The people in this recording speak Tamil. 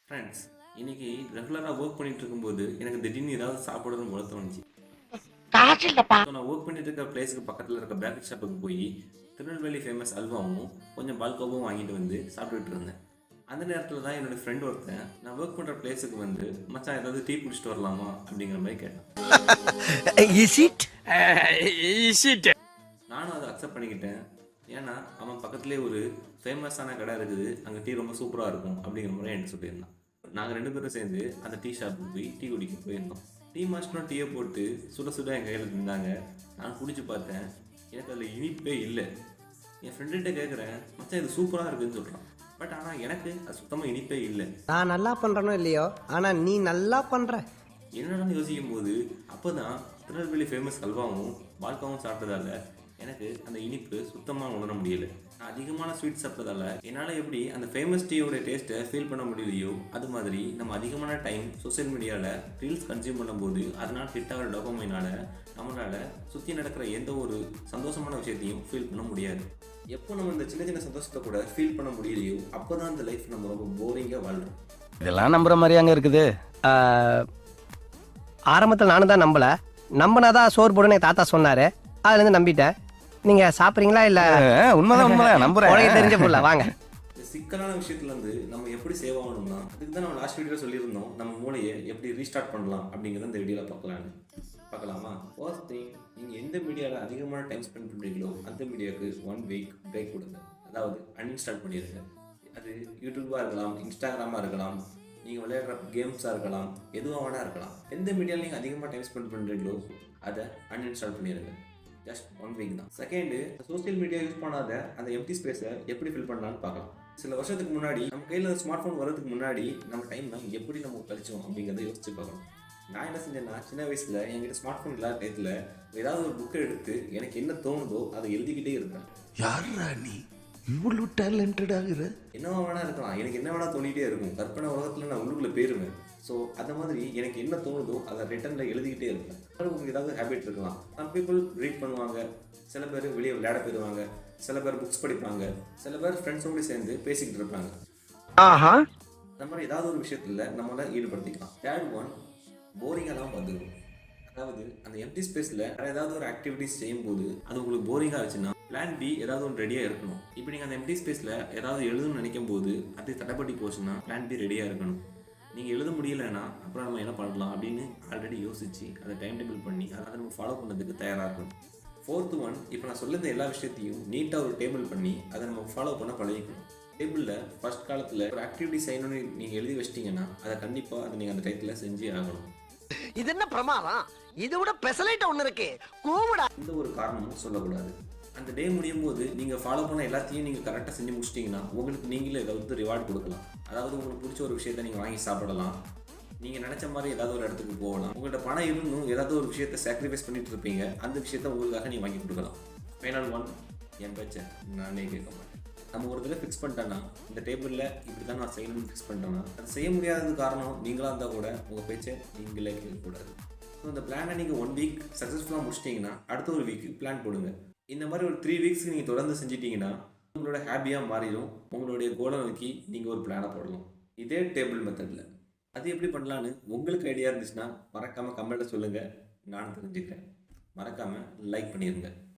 ஃப்ரெண்ட்ஸ், இன்னைக்கு ரெகுலராக ஒர்க் பண்ணிட்டு இருக்கும்போது எனக்கு திடீர்னு ஏதாவது சாப்பிடணும்னு போல தோணுச்சு. ஸோ நான் ஒர்க் பண்ணிட்டு இருக்க பிளேஸுக்கு பக்கத்தில் இருக்க பேக்கரி ஷாப்புக்கு போய் திருநெல்வேலி ஃபேமஸ் அல்வாவும் கொஞ்சம் பால்கோவும் வாங்கிட்டு வந்து சாப்பிட்டுட்டு இருந்தேன். அந்த நேரத்தில் தான் என்னோட ஃப்ரெண்ட் ஒருத்தன் நான் ஒர்க் பண்ணுற பிளேஸுக்கு வந்து மச்சான் ஏதாவது டீ குடிச்சிட்டு வரலாமா அப்படிங்கிற மாதிரி கேட்டான். நானும் அதை அக்செப்ட் பண்ணிக்கிட்டேன். ஏன்னா அவன் பக்கத்துலேயே ஒரு ஃபேமஸான கடை இருக்குது, அங்கே டீ ரொம்ப சூப்பராக இருக்கும் அப்படிங்கிற மாதிரி என்கிட்ட சொல்லியிருந்தான். நாங்கள் 2 பேரும் சேர்ந்து அந்த டீ ஷாப்புக்கு போய் டீ குடிக்க போயிருந்தோம். டீ மாஸ்டரும் டீயை போட்டு சுட சுட என் கையில் இருந்தாங்க. நான் குடிச்சு பார்த்தேன், எனக்கு அதில் இனிப்பே இல்லை. என் ஃப்ரெண்டுகிட்ட கேட்குறேன், மச்சான் இது சூப்பராக இருக்குதுன்னு சொல்கிறான். பட் ஆனால் எனக்கு அது சுத்தமாக இனிப்பே இல்லை. நான் நல்லா பண்ணுறனோ இல்லையோ, ஆனால் நீ நல்லா பண்ணுற. என்னடான்னு யோசிக்கும் போது அப்போ தான் திருநெல்வேலி ஃபேமஸ் அல்வாவும் பால்காவும் சாப்பிட்டதால எனக்கு அந்த இனிப்பு சுத்தமாக உணர முடியல. நான் அதிகமான ஸ்வீட் சாப்பிட்டதால என்னால் எப்படி அந்த ஃபேமஸ் டீயோட டேஸ்ட்டை ஃபீல் பண்ண முடியலையோ, அது மாதிரி நம்ம அதிகமான டைம் சோசியல் மீடியாவில் ரீல்ஸ் கன்சியூம் பண்ணும்போது அதனால் ஹிட் ஆகிற டோபமைனால் நம்மளால் சுற்றி நடக்கிற எந்த ஒரு சந்தோஷமான விஷயத்தையும் ஃபீல் பண்ண முடியாது. எப்போ நம்ம இந்த சின்ன சின்ன சந்தோஷத்தை கூட ஃபீல் பண்ண முடியலையோ அப்போ தான் இந்த லைஃப் நம்ம ரொம்ப போரிங்காக வாழ்கிறோம். இதெல்லாம் நம்புற மாதிரி அங்கே இருக்குது. ஆரம்பத்தில் நானும் தான் நம்பினாதான் சோறு போடுன்னு என் தாத்தா சொன்னார். அதுலேருந்து நம்பிட்டேன். நீங்கள் சாப்பிட்றீங்களா இல்லை? உண்மைதான் நம்புறேன். உனக்கு தெரிஞ்ச புள்ள வாங்க. இந்த சிக்கலான விஷயத்துலேருந்து நம்ம எப்படி சேவ் ஆகணும்னா, அதுக்கு தான் நம்ம லாஸ்ட் வீடியோவில் சொல்லியிருந்தோம், நம்ம மூளையை எப்படி ரீஸ்டார்ட் பண்ணலாம் அப்படிங்கிறத இந்த வீடியோவில் பார்க்கலாமா? ஃபர்ஸ்ட் திங், நீங்கள் எந்த மீடியாவில் அதிகமான டைம் ஸ்பெண்ட் பண்ணுறீங்களோ அந்த மீடியாவுக்கு 1 வீக் பிரேக் கொடுங்க. அதாவது அன்இன்ஸ்டால் பண்ணிடுங்க. அது யூடியூப்பாக இருக்கலாம், இன்ஸ்டாகிராமாக இருக்கலாம், நீங்கள் விளையாடுற கேம்ஸாக இருக்கலாம், எதுவாக வேணா இருக்கலாம். எந்த மீடியாவில் நீங்கள் அதிகமாக டைம் ஸ்பெண்ட் பண்ணுறீங்களோ அதை அன்இன்ஸ்டால் பண்ணிடுங்க. ஜஸ்ட் 1 வீக் தான். செகண்டு, சோசியல் மீடியா யூஸ் பண்ணாத அந்த எம்டி ஸ்பேஸை எப்படி ஃபில் பண்ணலான்னு பார்க்கலாம். சில வருஷத்துக்கு முன்னாடி நம்ம கையில் ஸ்மார்ட் ஃபோன் வரதுக்கு முன்னாடி நம்ம டைம் எப்படி நம்ம கழிச்சோம் அப்படிங்கிறத யோசிச்சு பார்க்கணும். நான் என்ன செஞ்சேன்னா, சின்ன வயசில் என்கிட்ட ஸ்மார்ட் ஃபோன் இல்லாத டயத்தில் ஏதாவது ஒரு புக்கை எடுத்து எனக்கு என்ன தோணுதோ அதை எழுதிக்கிட்டே இருப்பேன். யாரா நீ இவ்வளவு டேலண்டட் ஆகுற? என்னவா வேணா இருக்கலாம், எனக்கு என்ன வேணா தோணிகிட்டே இருக்கும். கற்பனை உலகத்தில் நான் உள்ளுக்குள்ளே போயிருவேன். ஸோ அந்த மாதிரி எனக்கு என்ன தோணுதோ அதை ரிட்டனில் எழுதிக்கிட்டே இருப்பேன். உங்களுக்கு ஏதாவது ஹேபிட் இருக்கலாம். சம் பீப்புள் ரீட் பண்ணுவாங்க, சில பேர் வெளியே விளையாட போயிடுவாங்க, சில பேர் புக்ஸ் படிப்பாங்க, சில பேர் ஃப்ரெண்ட்ஸோடு சேர்ந்து பேசிக்கிட்டு இருப்பாங்க. அந்த மாதிரி ஏதாவது ஒரு விஷயத்தில் நம்மளை ஈடுபடுத்திக்கலாம். தேர்ட் ஒன், போரிங்காலாம் பார்த்துக்கணும். அதாவது அந்த எம்டி ஸ்பேஸில் ஏதாவது ஒரு ஆக்டிவிட்டிஸ் செய்யும்போது அது உங்களுக்கு போரிங்காக ஆச்சுன்னா பிளான் பி ஏதாவது ஒன்று ரெடியாக இருக்கணும். இப்போ நீங்கள் அந்த எம்டி ஸ்பேஸில் ஏதாவது எழுதணும்னு நினைக்கும் போது அது தடைப்பட்டு போச்சுன்னா பிளான் பி ரெடியாக இருக்கணும். நீங்கள் எழுத முடியலைன்னா அப்புறம் நம்ம என்ன பண்ணலாம் அப்படின்னு ஆல்ரெடி யோசித்து அதை டைம் டேபிள் பண்ணி அதை நம்ம ஃபாலோ பண்ணதுக்கு தயாராக இருக்கணும். ஃபோர்த்து ஒன், இப்போ நான் சொல்லுற எல்லா விஷயத்தையும் நீட்டாக ஒரு டேபிள் பண்ணி அதை நம்ம ஃபாலோ பண்ண பழகிக்கணும். டேபிளில் ஃபர்ஸ்ட் காலத்தில் ஒரு ஆக்டிவிட்டி செய்யணும்னு நீங்கள் எழுதி வச்சிட்டிங்கன்னா அதை கண்டிப்பாக அதை நீங்கள் அந்த டைத்தில் செஞ்சே ஆகணும். இது என்ன பிரமாதம்? இது விட பெசலைட் ஒன்று இருக்கு, கூவிடா. இந்த ஒரு காரணமும் சொல்லக்கூடாது. அந்த டே முடியும் போது நீங்கள் ஃபாலோ பண்ண எல்லாத்தையும் நீங்கள் கரெக்டாக செஞ்சு முடிச்சிட்டிங்கன்னா உங்களுக்கு நீங்களே ஏதாவது ரிவார்டு கொடுக்கலாம். அதாவது உங்களுக்கு பிடிச்ச ஒரு விஷயத்தை நீங்கள் வாங்கி சாப்பிடலாம், நீங்கள் நினச்ச மாதிரி ஏதாவது ஒரு இடத்துக்கு போகலாம். உங்கள்கிட்ட பணம் இருந்தும் ஏதாவது ஒரு விஷயத்தை சாக்ரிஃபைஸ் பண்ணிட்டு இருப்பீங்க, அந்த விஷயத்த உங்களுக்காக நீங்கள் வாங்கி கொடுக்கலாம். ஃபைனல் ஒன், என் பேச்சை நானே கேட்க மாட்டேன். நம்ம ஒரு தடவை ஃபிக்ஸ் பண்ணிட்டேன்னா இந்த டேபிளில் இப்படி தான் நான் செய்யணும்னு ஃபிக்ஸ் பண்ணிட்டேன்னா அது செய்ய முடியாதது காரணம் நீங்களாக இருந்தால் கூட உங்கள் பேச்சை நீங்களே கேட்கக்கூடாது. ஸோ இந்த பிளானை நீங்கள் 1 வீக் சக்ஸஸ்ஃபுல்லாக முடிச்சிட்டிங்கன்னா அடுத்த ஒரு வீக்கு பிளான் போடுங்க. இந்த மாதிரி ஒரு 3 வீக்ஸ்க்கு நீங்கள் தொடர்ந்து செஞ்சிட்டிங்கன்னா உங்களோட ஹாப்பியாக மாறிடும். உங்களுடைய கோலை நோக்கி நீங்கள் ஒரு பிளானை போடலாம் இதே டேபிள் மெத்தடில். அது எப்படி பண்ணலான்னு உங்களுக்கு ஐடியா இருந்துச்சுன்னா மறக்காமல் கமெண்ட்டில் சொல்லுங்கள், நானும் தெரிஞ்சுக்கிறேன். மறக்காமல் லைக் பண்ணிடுங்க.